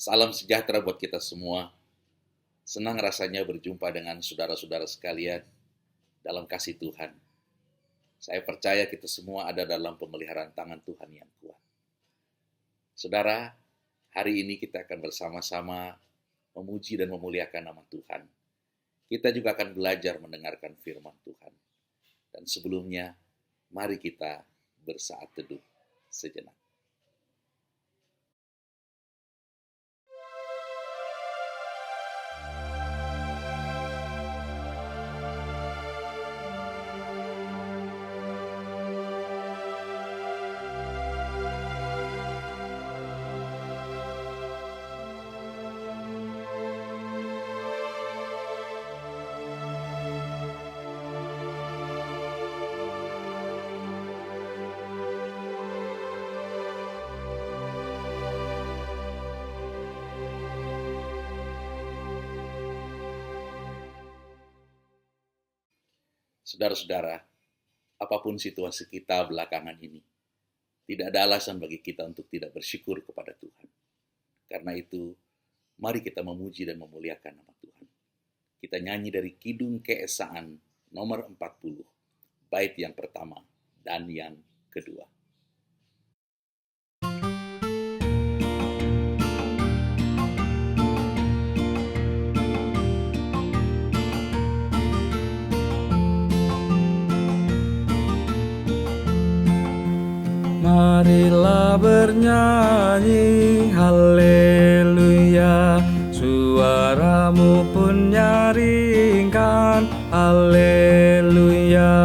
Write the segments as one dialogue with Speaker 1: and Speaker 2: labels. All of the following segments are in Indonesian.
Speaker 1: Salam sejahtera buat kita semua. Senang rasanya berjumpa dengan saudara-saudara sekalian dalam kasih Tuhan. Saya percaya kita semua ada dalam pemeliharaan tangan Tuhan yang kuat. Saudara, hari ini kita akan bersama-sama memuji dan memuliakan nama Tuhan. Kita juga akan belajar mendengarkan firman Tuhan. Dan sebelumnya, mari kita bersaat teduh sejenak. Saudara-saudara, apapun situasi kita belakangan ini, tidak ada alasan bagi kita untuk tidak bersyukur kepada Tuhan. Karena itu, mari kita memuji dan memuliakan nama Tuhan. Kita nyanyi dari Kidung Keesaan nomor 40, bait yang pertama dan yang kedua.
Speaker 2: Marilah bernyanyi haleluya, suaramu pun nyaringkan haleluya.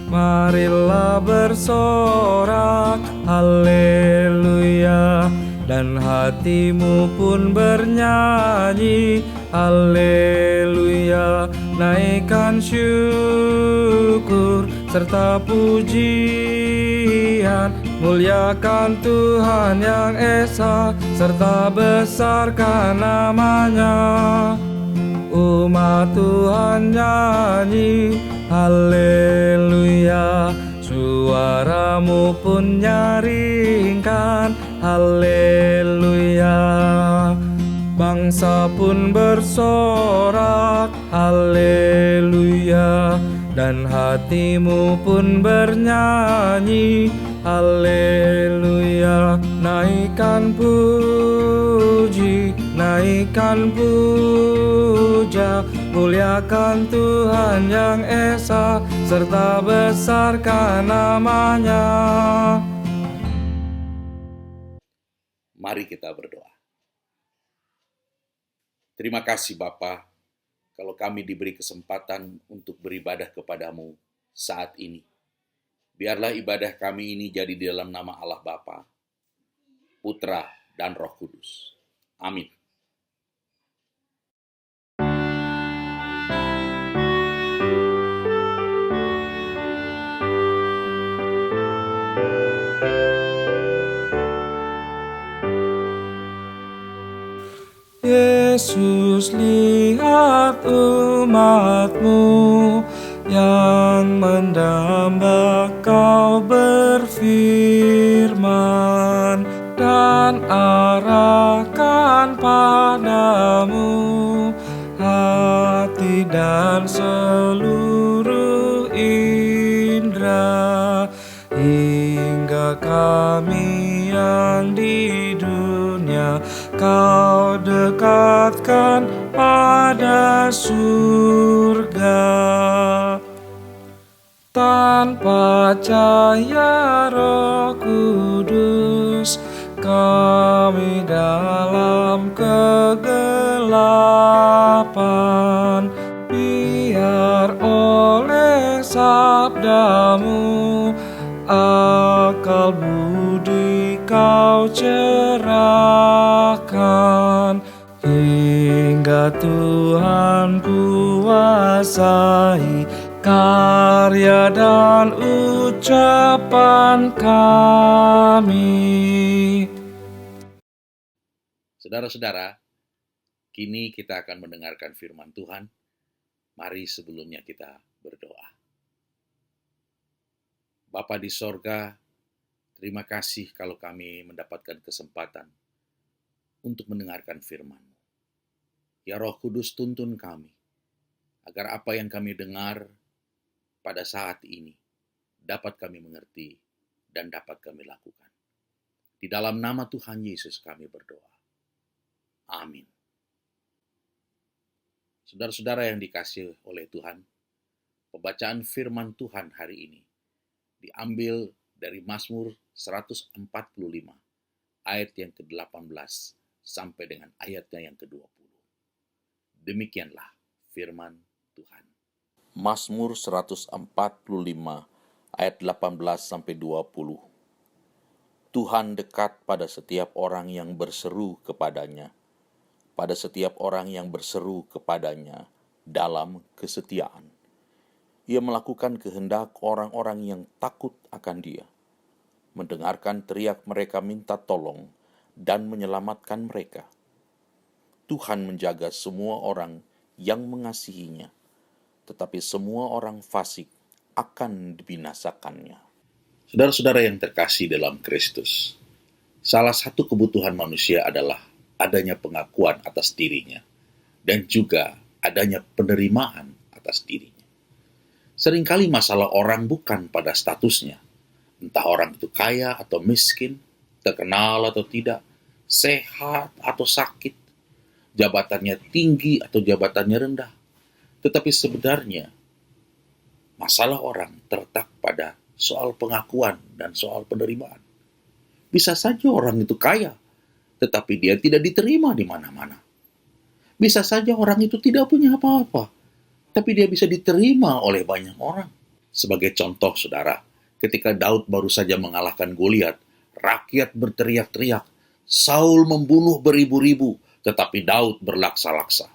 Speaker 2: Marilah bersorak haleluya, dan hatimu pun bernyanyi haleluya. Naikkan syukur serta pujian, muliakan Tuhan yang esa, serta besarkan namanya. Umat Tuhan nyanyi haleluya, suaramu pun nyaringkan haleluya. Bangsa pun bersorak haleluya, dan hatimu pun bernyanyi haleluya. Naikkan puji, naikkan puja, muliakan Tuhan yang esa, serta besarkan namanya.
Speaker 1: Mari kita berdoa. Terima kasih Bapa, kalau kami diberi kesempatan untuk beribadah kepadamu saat ini. Biarlah ibadah kami ini jadi di dalam nama Allah Bapa, Putra, dan Roh Kudus. Amin.
Speaker 2: Yesus, lihat umat-Mu yang mendamba Kau berfirman, dan arahkan padamu hati dan seluruh indera, hingga kami yang di dunia Kau dekatkan pada surga. Tanpa cahaya Roh Kudus, kami dalam kegelapan. Biar oleh sabdamu akal budi Kau cerahkan, hingga Tuhan kuasai karya dan ucapan kami.
Speaker 1: Saudara-saudara, kini kita akan mendengarkan firman Tuhan. Mari sebelumnya kita berdoa. Bapa di sorga, terima kasih kalau kami mendapatkan kesempatan untuk mendengarkan firman-Mu. Ya Roh Kudus, tuntun kami, agar apa yang kami dengar pada saat ini dapat kami mengerti dan dapat kami lakukan. Di dalam nama Tuhan Yesus kami berdoa. Amin. Saudara-saudara yang dikasihi oleh Tuhan, pembacaan firman Tuhan hari ini diambil dari Mazmur 145, ayat yang ke-18 sampai dengan ayatnya yang ke-20. Demikianlah firman Tuhan. Mazmur 145 ayat 18 sampai 20. Tuhan dekat pada setiap orang yang berseru kepadanya, pada setiap orang yang berseru kepadanya dalam kesetiaan. Ia melakukan kehendak orang-orang yang takut akan Dia, mendengarkan teriak mereka minta tolong dan menyelamatkan mereka. Tuhan menjaga semua orang yang mengasihinya, tetapi semua orang fasik akan dibinasakannya. Saudara-saudara yang terkasih dalam Kristus, salah satu kebutuhan manusia adalah adanya pengakuan atas dirinya dan juga adanya penerimaan atas dirinya. Seringkali masalah orang bukan pada statusnya, entah orang itu kaya atau miskin, terkenal atau tidak, sehat atau sakit, jabatannya tinggi atau jabatannya rendah. Tetapi sebenarnya masalah orang terletak pada soal pengakuan dan soal penerimaan. Bisa saja orang itu kaya, tetapi dia tidak diterima di mana-mana. Bisa saja orang itu tidak punya apa-apa, tapi dia bisa diterima oleh banyak orang. Sebagai contoh, saudara, ketika Daud baru saja mengalahkan Goliat, rakyat berteriak-teriak, Saul membunuh beribu-ribu, tetapi Daud berlaksa-laksa.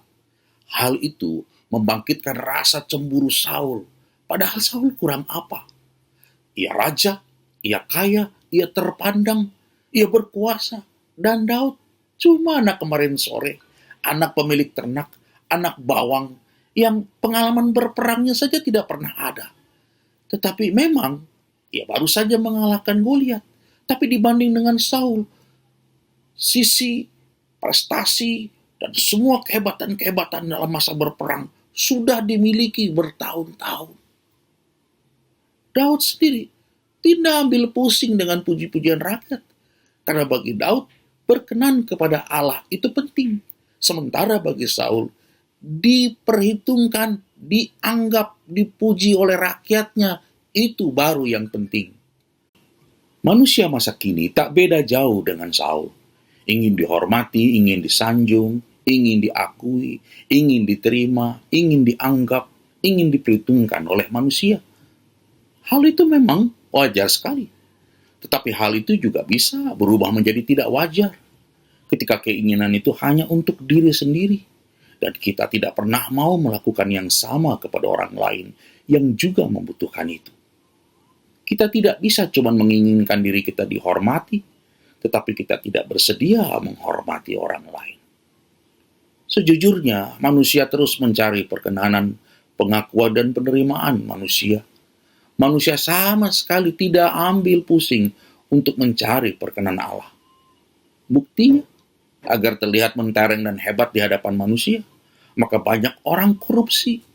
Speaker 1: Hal itu membangkitkan rasa cemburu Saul, padahal Saul kurang apa? Ia raja, ia kaya, ia terpandang, ia berkuasa, dan Daud cuma anak kemarin sore, anak pemilik ternak, anak bawang, yang pengalaman berperangnya saja tidak pernah ada. Tetapi memang, ia baru saja mengalahkan Goliat, tapi dibanding dengan Saul, sisi prestasi, dan semua kehebatan-kehebatan dalam masa berperang sudah dimiliki bertahun-tahun. Daud sendiri tidak ambil pusing dengan puji-pujian rakyat, karena bagi Daud, berkenan kepada Allah itu penting. Sementara bagi Saul, diperhitungkan, dianggap, dipuji oleh rakyatnya, itu baru yang penting. Manusia masa kini tak beda jauh dengan Saul. Ingin dihormati, ingin disanjung, ingin diakui, ingin diterima, ingin dianggap, ingin diperhitungkan oleh manusia. Hal itu memang wajar sekali. Tetapi hal itu juga bisa berubah menjadi tidak wajar ketika keinginan itu hanya untuk diri sendiri dan kita tidak pernah mau melakukan yang sama kepada orang lain yang juga membutuhkan itu. Kita tidak bisa cuma menginginkan diri kita dihormati, tetapi kita tidak bersedia menghormati orang lain. Sejujurnya, manusia terus mencari perkenanan, pengakuan, dan penerimaan manusia. Manusia sama sekali tidak ambil pusing untuk mencari perkenan Allah. Buktinya, agar terlihat mentereng dan hebat di hadapan manusia, maka banyak orang korupsi.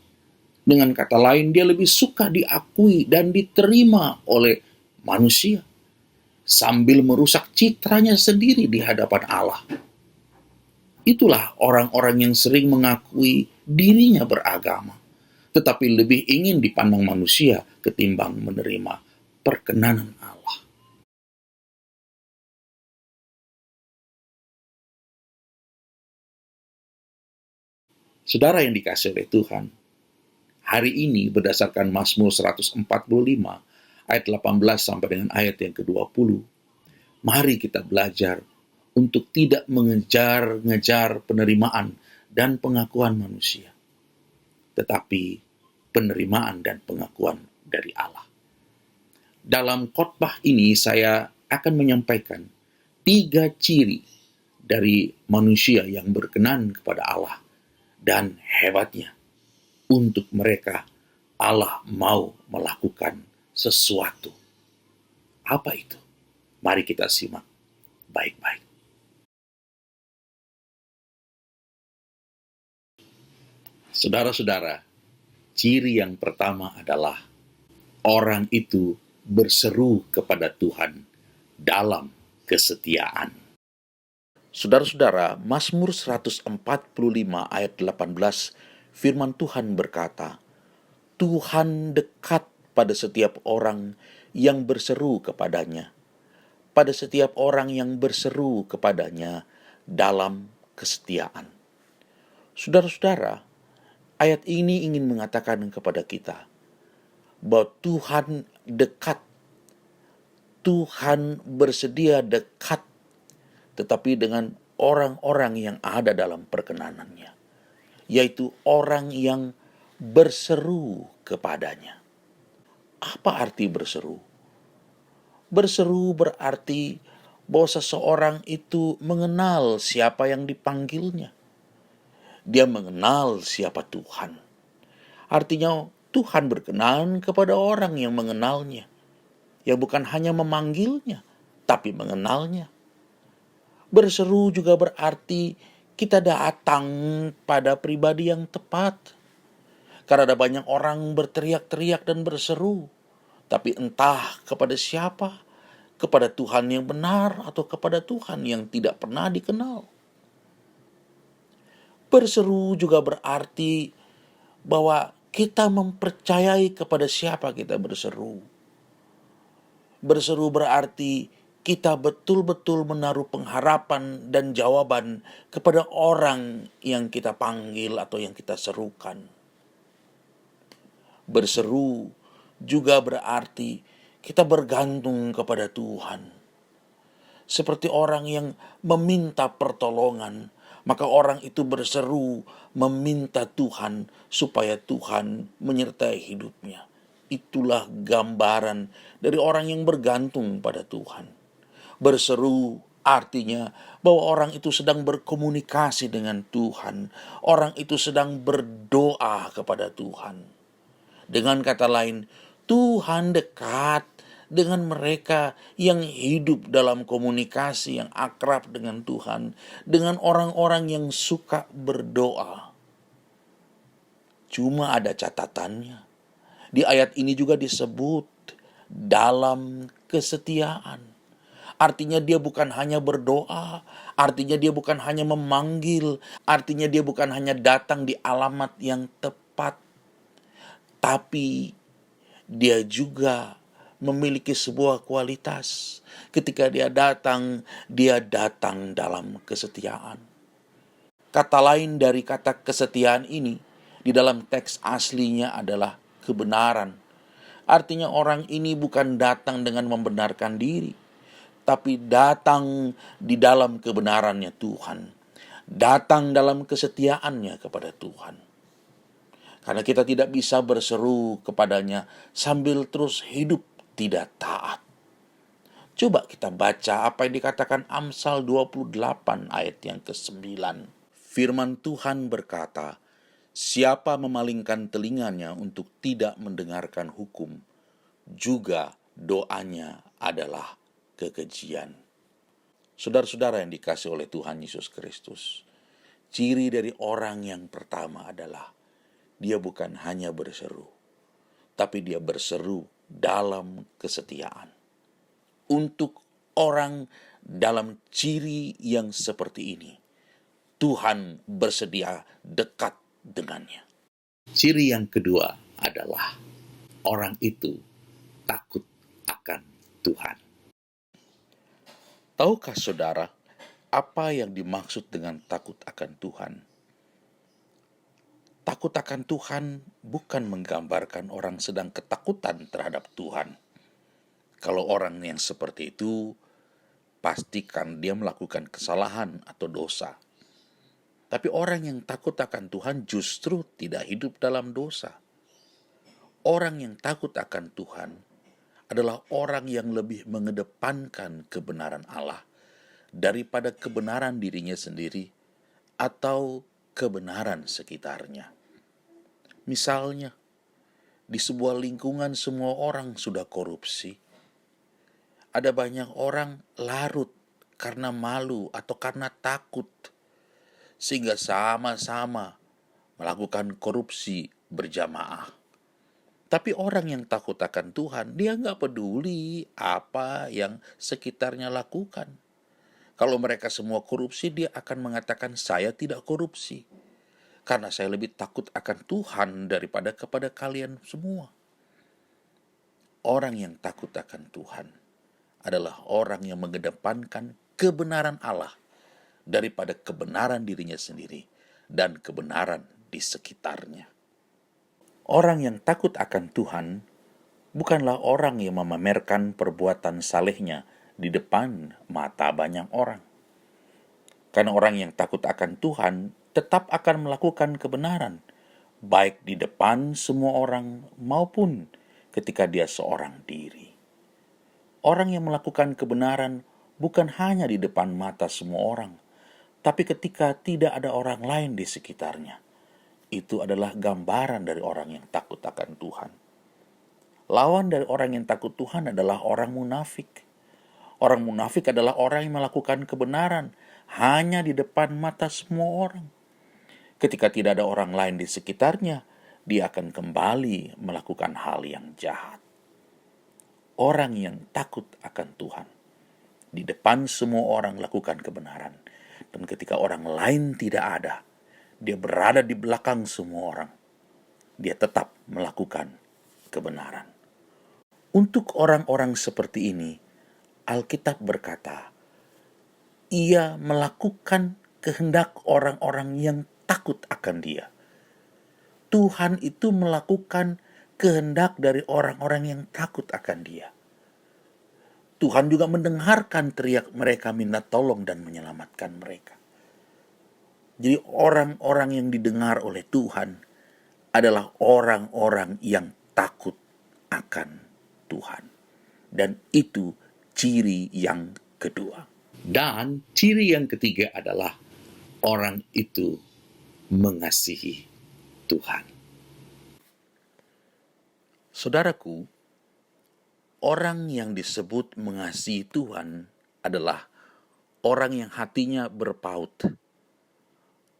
Speaker 1: Dengan kata lain, dia lebih suka diakui dan diterima oleh manusia, sambil merusak citranya sendiri di hadapan Allah. Itulah orang-orang yang sering mengakui dirinya beragama, tetapi lebih ingin dipandang manusia ketimbang menerima perkenanan Allah. Saudara yang dikasihi oleh Tuhan, hari ini berdasarkan Mazmur 145 ayat 18 sampai dengan ayat yang ke-20, mari kita belajar untuk tidak mengejar-ngejar penerimaan dan pengakuan manusia, tetapi penerimaan dan pengakuan dari Allah. Dalam khotbah ini saya akan menyampaikan 3 ciri dari manusia yang berkenan kepada Allah dan hebatnya untuk mereka Allah mau melakukan sesuatu. Apa itu? Mari kita simak baik-baik. Saudara-saudara, ciri yang pertama adalah orang itu berseru kepada Tuhan dalam kesetiaan. Saudara-saudara, Mazmur 145 ayat 18, firman Tuhan berkata, Tuhan dekat pada setiap orang yang berseru kepadanya, pada setiap orang yang berseru kepadanya dalam kesetiaan. Saudara-saudara, ayat ini ingin mengatakan kepada kita bahwa Tuhan dekat, Tuhan bersedia dekat, tetapi dengan orang-orang yang ada dalam perkenanannya, yaitu orang yang berseru kepadanya. Apa arti berseru? Berseru berarti bahwa seseorang itu mengenal siapa yang dipanggilnya. Dia mengenal siapa Tuhan. Artinya Tuhan berkenan kepada orang yang mengenalnya, yang bukan hanya memanggilnya, tapi mengenalnya. Berseru juga berarti kita datang pada pribadi yang tepat. Karena ada banyak orang berteriak-teriak dan berseru, tapi entah kepada siapa, kepada Tuhan yang benar atau kepada Tuhan yang tidak pernah dikenal. Berseru juga berarti bahwa kita mempercayai kepada siapa kita berseru. Berseru berarti kita betul-betul menaruh pengharapan dan jawaban kepada orang yang kita panggil atau yang kita serukan. Berseru juga berarti kita bergantung kepada Tuhan. Seperti orang yang meminta pertolongan, maka orang itu berseru meminta Tuhan supaya Tuhan menyertai hidupnya. Itulah gambaran dari orang yang bergantung pada Tuhan. Berseru artinya bahwa orang itu sedang berkomunikasi dengan Tuhan. Orang itu sedang berdoa kepada Tuhan. Dengan kata lain, Tuhan dekat dengan mereka yang hidup dalam komunikasi yang akrab dengan Tuhan, dengan orang-orang yang suka berdoa. Cuma ada catatannya. Di ayat ini juga disebut dalam kesetiaan. Artinya dia bukan hanya berdoa, artinya dia bukan hanya memanggil, artinya dia bukan hanya datang di alamat yang tepat, tapi dia juga memiliki sebuah kualitas. Ketika dia datang dalam kesetiaan. Kata lain dari kata kesetiaan ini di dalam teks aslinya adalah kebenaran. Artinya orang ini bukan datang dengan membenarkan diri, tapi datang di dalam kebenarannya Tuhan. Datang dalam kesetiaannya kepada Tuhan. Karena kita tidak bisa berseru kepadanya sambil terus hidup tidak taat. Coba kita baca apa yang dikatakan Amsal 28 ayat yang ke-9. Firman Tuhan berkata, siapa memalingkan telinganya untuk tidak mendengarkan hukum, juga doanya adalah kekejian. Saudara-saudara yang dikasihi oleh Tuhan Yesus Kristus, ciri dari orang yang pertama adalah dia bukan hanya berseru, tapi dia berseru dalam kesetiaan. Untuk orang dalam ciri yang seperti ini, Tuhan bersedia dekat dengannya. Ciri yang kedua adalah orang itu takut akan Tuhan. Tahukah saudara apa yang dimaksud dengan takut akan Tuhan? Takut akan Tuhan bukan menggambarkan orang sedang ketakutan terhadap Tuhan. Kalau orang yang seperti itu, pastikan dia melakukan kesalahan atau dosa. Tapi orang yang takut akan Tuhan justru tidak hidup dalam dosa. Orang yang takut akan Tuhan adalah orang yang lebih mengedepankan kebenaran Allah daripada kebenaran dirinya sendiri atau kebenaran sekitarnya. Misalnya, di sebuah lingkungan semua orang sudah korupsi. Ada banyak orang larut karena malu atau karena takut, sehingga sama-sama
Speaker 3: melakukan korupsi berjamaah. Tapi orang yang takut akan Tuhan, dia nggak peduli apa yang sekitarnya lakukan. Kalau mereka semua korupsi, dia akan mengatakan, saya tidak korupsi. Karena saya lebih takut akan Tuhan daripada kepada kalian semua. Orang yang takut akan Tuhan adalah orang yang mengedepankan kebenaran Allah daripada kebenaran dirinya sendiri dan kebenaran di sekitarnya. Orang yang takut akan Tuhan bukanlah orang yang memamerkan perbuatan salehnya di depan mata banyak orang. Karena orang yang takut akan Tuhan tetap akan melakukan kebenaran, baik di depan semua orang maupun ketika dia seorang diri. Orang yang melakukan kebenaran bukan hanya di depan mata semua orang, tapi ketika tidak ada orang lain di sekitarnya. Itu adalah gambaran dari orang yang takut akan Tuhan. Lawan dari orang yang takut Tuhan adalah orang munafik. Orang munafik adalah orang yang melakukan kebenaran hanya di depan mata semua orang. Ketika tidak ada orang lain di sekitarnya, dia akan kembali melakukan hal yang jahat. Orang yang takut akan Tuhan, di depan semua orang lakukan kebenaran. Dan ketika orang lain tidak ada, dia berada di belakang semua orang. Dia tetap melakukan kebenaran. Untuk orang-orang seperti ini, Alkitab berkata, ia melakukan kehendak orang-orang yang takut akan dia. Tuhan itu melakukan kehendak dari orang-orang yang takut akan dia. Tuhan juga mendengarkan teriak mereka minta tolong dan menyelamatkan mereka. Jadi orang-orang yang didengar oleh Tuhan adalah orang-orang yang takut akan Tuhan. Dan itu ciri yang kedua.
Speaker 1: Dan ciri yang ketiga adalah orang itu mengasihi Tuhan.
Speaker 3: Saudaraku, orang yang disebut mengasihi Tuhan adalah orang yang hatinya berpaut.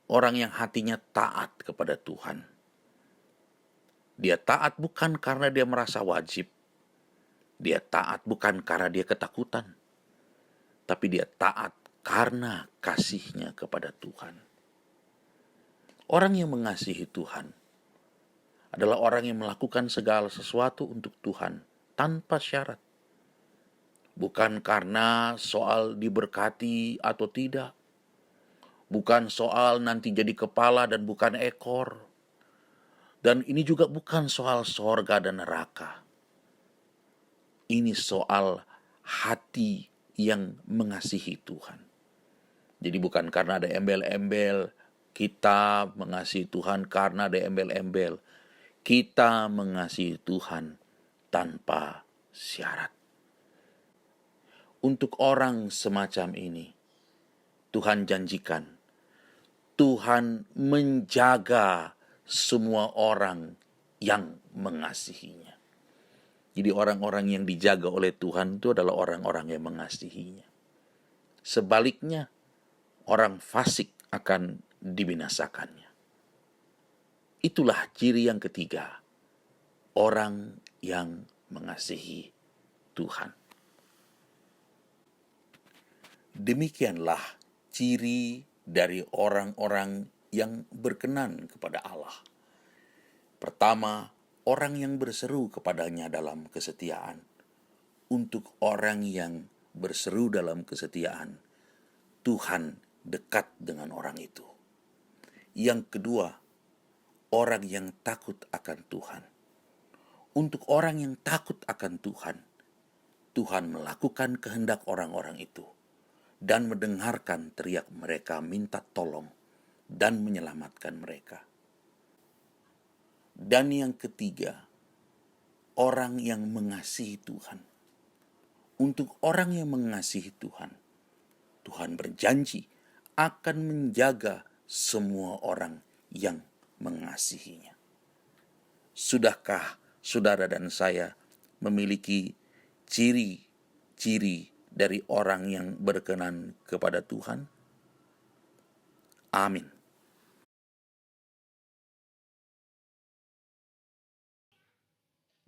Speaker 3: Orang yang hatinya taat kepada Tuhan. Dia taat bukan karena dia merasa wajib. Dia taat bukan karena dia ketakutan. Tapi dia taat karena kasihnya kepada Tuhan. Orang yang mengasihi Tuhan adalah orang yang melakukan segala sesuatu untuk Tuhan tanpa syarat. Bukan karena soal diberkati atau tidak. Bukan soal nanti jadi kepala dan bukan ekor. Dan ini juga bukan soal sorga dan neraka. Ini soal hati yang mengasihi Tuhan. Jadi bukan karena ada embel-embel, kita mengasihi Tuhan karena ada embel-embel. Kita mengasihi Tuhan tanpa syarat. Untuk orang semacam ini, Tuhan janjikan, Tuhan menjaga semua orang yang mengasihinya. Jadi orang-orang yang dijaga oleh Tuhan itu adalah orang-orang yang mengasihinya. Sebaliknya, orang fasik akan dibinasakannya. Itulah ciri yang ketiga, orang yang mengasihi Tuhan. Demikianlah ciri dari orang-orang yang berkenan kepada Allah. Pertama, orang yang berseru kepadanya dalam kesetiaan. Untuk orang yang berseru dalam kesetiaan, Tuhan dekat dengan orang itu. Yang kedua, orang yang takut akan Tuhan. Untuk orang yang takut akan Tuhan, Tuhan melakukan kehendak orang-orang itu dan mendengarkan teriak mereka minta tolong dan menyelamatkan mereka. Dan yang ketiga, orang yang mengasihi Tuhan. Untuk orang yang mengasihi Tuhan, Tuhan berjanji akan menjaga semua orang yang mengasihinya. Sudahkah saudara dan saya memiliki ciri-ciri dari orang yang berkenan kepada Tuhan? Amin.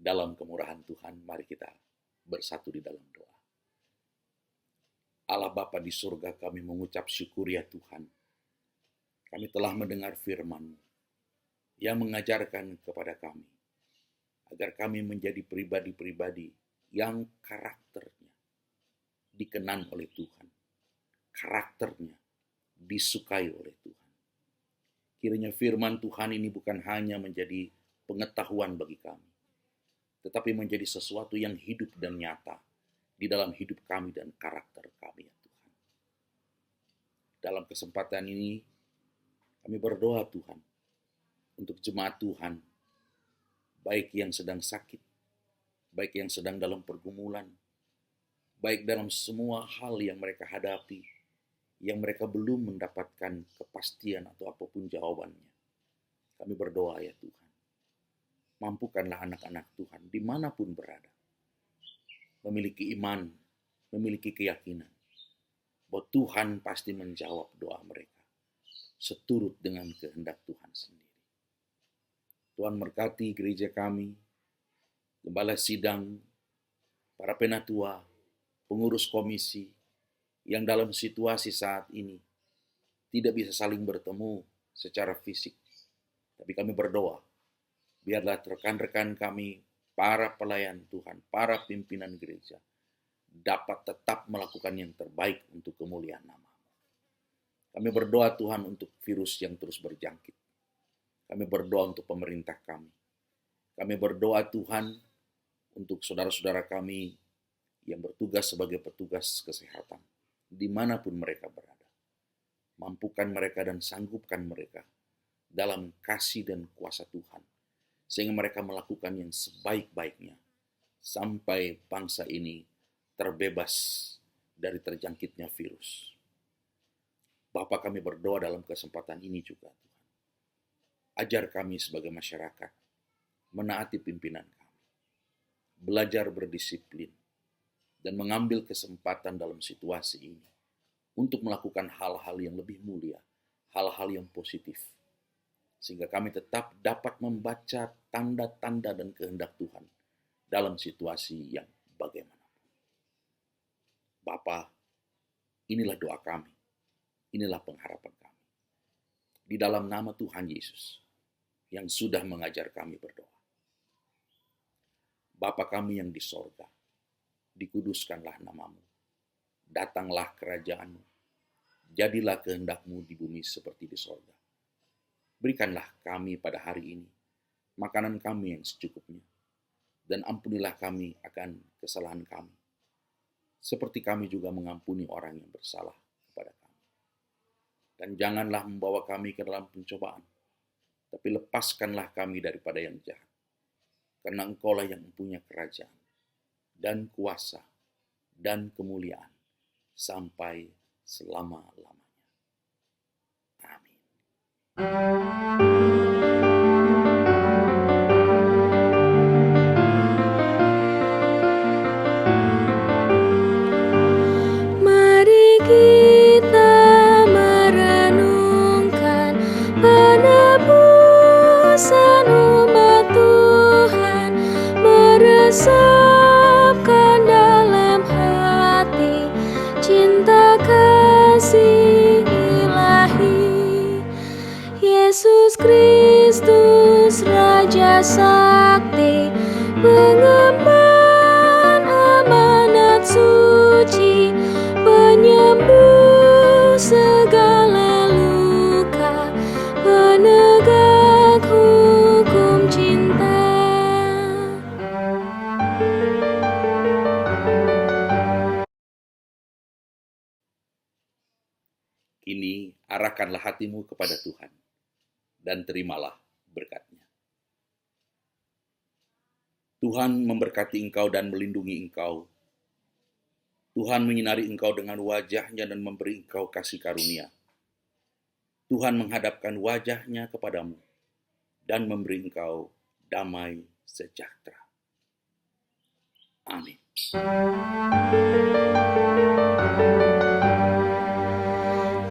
Speaker 1: Dalam kemurahan Tuhan, mari kita bersatu di dalam doa. Allah Bapa di surga, kami mengucap syukur ya Tuhan. Kami telah mendengar firman-Mu yang mengajarkan kepada kami agar kami menjadi pribadi-pribadi yang karakternya dikenan oleh Tuhan, karakternya disukai oleh Tuhan. Kiranya firman Tuhan ini bukan hanya menjadi pengetahuan bagi kami, tetapi menjadi sesuatu yang hidup dan nyata di dalam hidup kami dan karakter kami ya Tuhan. Dalam kesempatan ini kami berdoa Tuhan untuk jemaat Tuhan, baik yang sedang sakit, baik yang sedang dalam pergumulan, baik dalam semua hal yang mereka hadapi, yang mereka belum mendapatkan kepastian atau apapun jawabannya. Kami berdoa ya Tuhan, mampukanlah anak-anak Tuhan dimanapun berada, memiliki iman, memiliki keyakinan, bahwa Tuhan pasti menjawab doa mereka, seturut dengan kehendak Tuhan sendiri. Tuhan berkati gereja kami, gembala sidang, para penatua, pengurus komisi, yang dalam situasi saat ini tidak bisa saling bertemu secara fisik. Tapi kami berdoa, biarlah rekan-rekan kami, para pelayan Tuhan, para pimpinan gereja, dapat tetap melakukan yang terbaik untuk kemuliaan nama-Mu. Kami berdoa Tuhan untuk virus yang terus berjangkit. Kami berdoa untuk pemerintah kami. Kami berdoa Tuhan untuk saudara-saudara kami yang bertugas sebagai petugas kesehatan, dimanapun mereka berada. Mampukan mereka dan sanggupkan mereka dalam kasih dan kuasa Tuhan, sehingga mereka melakukan yang sebaik-baiknya, sampai bangsa ini terbebas dari terjangkitnya virus. Bapa, kami berdoa dalam kesempatan ini juga Tuhan. Ajar kami sebagai masyarakat menaati pimpinan kami, belajar berdisiplin, dan mengambil kesempatan dalam situasi ini untuk melakukan hal-hal yang lebih mulia, hal-hal yang positif, sehingga kami tetap dapat membaca tanda-tanda dan kehendak Tuhan dalam situasi yang bagaimanapun. Bapa, inilah doa kami, inilah pengharapan kami. Di dalam nama Tuhan Yesus, yang sudah mengajar kami berdoa. Bapa kami yang di sorga, dikuduskanlah nama-Mu, datanglah kerajaan-Mu, jadilah kehendak-Mu di bumi seperti di sorga. Berikanlah kami pada hari ini makanan kami yang secukupnya, dan ampunilah kami akan kesalahan kami, seperti kami juga mengampuni orang yang bersalah kepada kami. Dan janganlah membawa kami ke dalam pencobaan, tapi lepaskanlah kami daripada yang jahat. Karena Engkaulah yang mempunyai kerajaan, dan kuasa, dan kemuliaan, sampai selama-lamanya. Amin.
Speaker 4: Mari kita merenungkan penebusan umat Tuhan, meresapkan dalam hati cinta kasih ilahi. Yesus Kristus Raja Sakti, pengemban amanat suci, penyembuh segala luka, penegak hukum cinta.
Speaker 1: Kini arahkanlah hatimu kepada Tuhan, dan terimalah berkat-Nya. Tuhan memberkati engkau dan melindungi engkau. Tuhan menyinari engkau dengan wajah-Nya dan memberi engkau kasih karunia. Tuhan menghadapkan wajah-Nya kepadamu dan memberi engkau damai sejahtera. Amin.